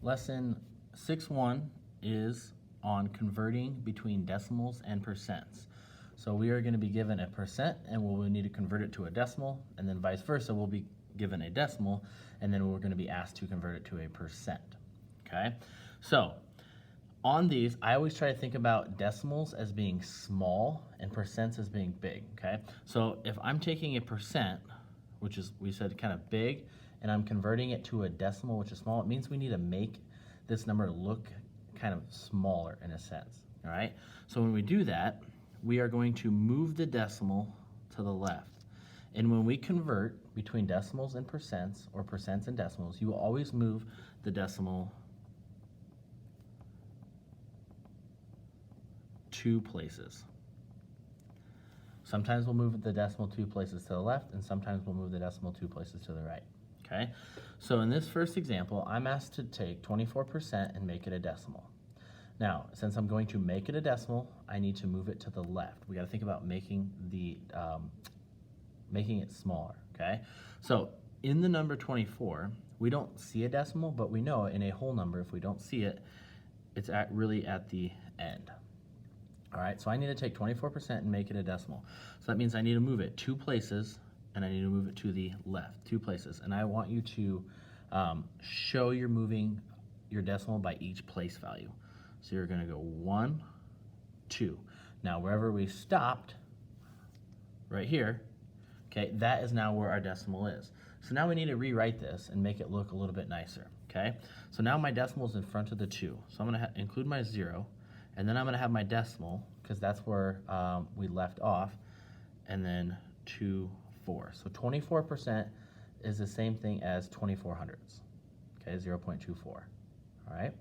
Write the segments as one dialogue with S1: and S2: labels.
S1: Lesson 6.1 is on converting between decimals and percents. So we are going to be given a percent and we'll need to convert it to a decimal, and then vice versa, we'll be given a decimal and then we're going to be asked to convert it to a percent. Okay, so on these, I always try to think about decimals as being small and percents as being big. Okay, so if I'm taking a percent, which is, we said, kind of big, and I'm converting it to a decimal, which is small, it means we need to make this number look kind of smaller in a sense. All right, so when we do that, we are going to move the decimal to the left. And when we convert between decimals and percents, or percents and decimals, you will always move the decimal 2 places. Sometimes we'll move the decimal 2 places to the left, and sometimes we'll move the decimal 2 places to the right. Okay, so in this first example, I'm asked to take 24% and make it a decimal. Now, since I'm going to make it a decimal, I need to move it to the left. We got to think about making it smaller. Okay, so in the number 24, we don't see a decimal, but we know in a whole number, if we don't see it, it's really at the end. All right, so I need to take 24% and make it a decimal. So that means I need to move it 2 places, and I need to move it to the left 2 places. And I want you to show you're moving your decimal by each place value. So you're going to go 1, 2. Now wherever we stopped, right here, okay, that is now where our decimal is. So now we need to rewrite this and make it look a little bit nicer. Okay, so now my decimal is in front of the 2. So I'm going to include my 0. And then I'm going to have my decimal, because that's where we left off, and then 2, 4. So 24% is the same thing as 24 hundredths, okay, 0.24. All right.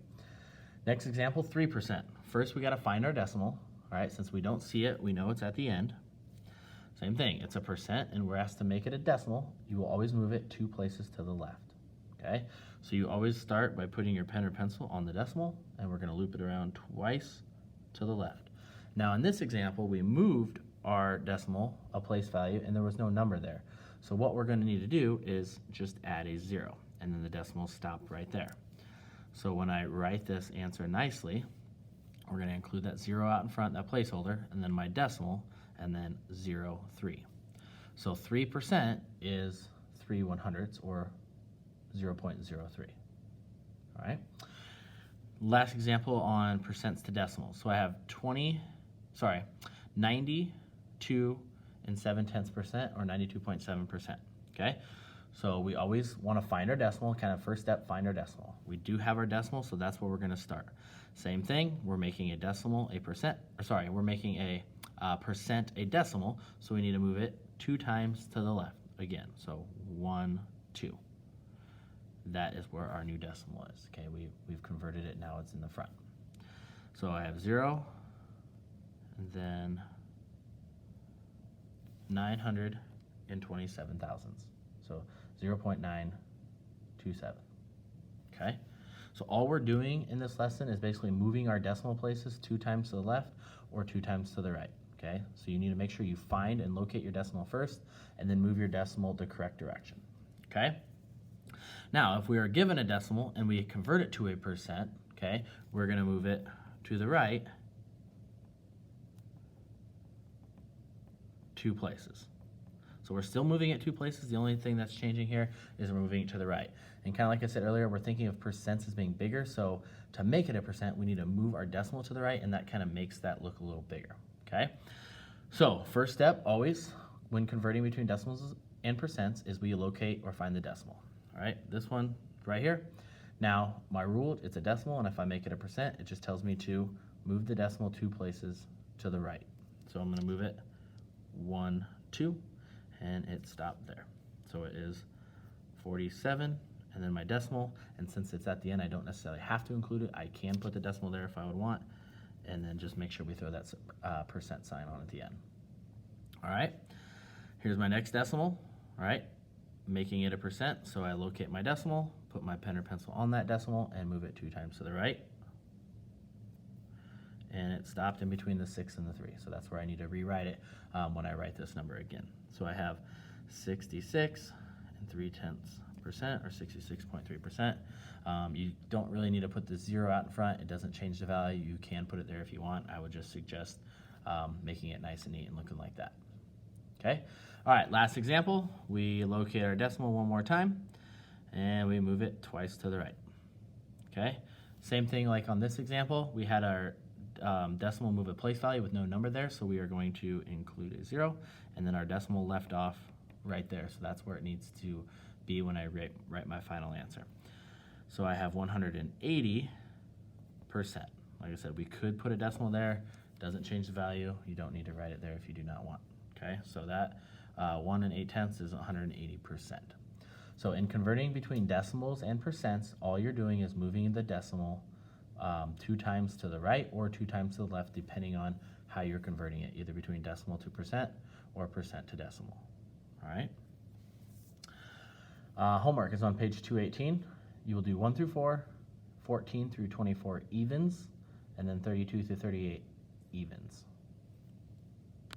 S1: Next example, 3%. First, we got to find our decimal. All right, since we don't see it, we know it's at the end. Same thing, it's a percent, and we're asked to make it a decimal. You will always move it 2 places to the left. Okay, so you always start by putting your pen or pencil on the decimal, and we're going to loop it around twice to the left. Now in this example, we moved our decimal a place value and there was no number there. So what we're going to need to do is just add a 0, and then the decimal stopped right there. So when I write this answer nicely, we're going to include that 0 out in front, that placeholder, and then my decimal, and then 0, 3. So 3% is 3 100ths, or 0.03. All right. Last example on percents to decimals. So I have 92 and 7/10%, or 92.7%. Okay, so we always want to find our decimal. Kind of first step, find our decimal. We do have our decimal, so that's where we're going to start. Same thing. We're making a decimal a percent. Or sorry, we're making a percent a decimal. So we need to move it 2 times to the left again. So 1, 2. That is where our new decimal is. Okay, we've converted it, now it's in the front. So I have 0, and then 927 thousandths. So 0.927. Okay, so all we're doing in this lesson is basically moving our decimal places 2 times to the left or 2 times to the right. Okay, so you need to make sure you find and locate your decimal first, and then move your decimal the correct direction. Okay. Now, if we are given a decimal and we convert it to a percent, okay, we're going to move it to the right 2 places. So we're still moving it 2 places. The only thing that's changing here is we're moving it to the right. And kind of like I said earlier, we're thinking of percents as being bigger. So to make it a percent, we need to move our decimal to the right, and that kind of makes that look a little bigger. Okay. So first step, always when converting between decimals and percents, is we locate or find the decimal. All right, this one right here. Now, my rule, it's a decimal, and if I make it a percent, it just tells me to move the decimal 2 places to the right. So I'm going to move it 1, 2, and it stopped there. So it is 47, and then my decimal, and since it's at the end, I don't necessarily have to include it. I can put the decimal there if I would want, and then just make sure we throw that percent sign on at the end. All right, here's my next decimal. All right, making it a percent, so I locate my decimal, put my pen or pencil on that decimal, and move it 2 times to the right. And it stopped in between the 6 and the 3, so that's where I need to rewrite it when I write this number again. So I have 66 and 3/10%. or 66.3%. You don't really need to put the 0 out in front. It doesn't change the value. You can put it there if you want. I would just suggest making it nice and neat and looking like that. Okay. All right, last example. We locate our decimal one more time, and we move it twice to the right. Okay. Same thing like on this example. We had our decimal move a place value with no number there, so we are going to include a 0, and then our decimal left off right there. So that's where it needs to be when I write my final answer. So I have 180%. Like I said, we could put a decimal there. Doesn't change the value. You don't need to write it there if you do not want. Okay, so that 1 8/10 is 180%. So in converting between decimals and percents, all you're doing is moving the decimal 2 times to the right or 2 times to the left, depending on how you're converting it, either between decimal to percent or percent to decimal. All right. Homework is on page 218. You will do 1 through 4, 14 through 24 evens, and then 32 through 38 evens.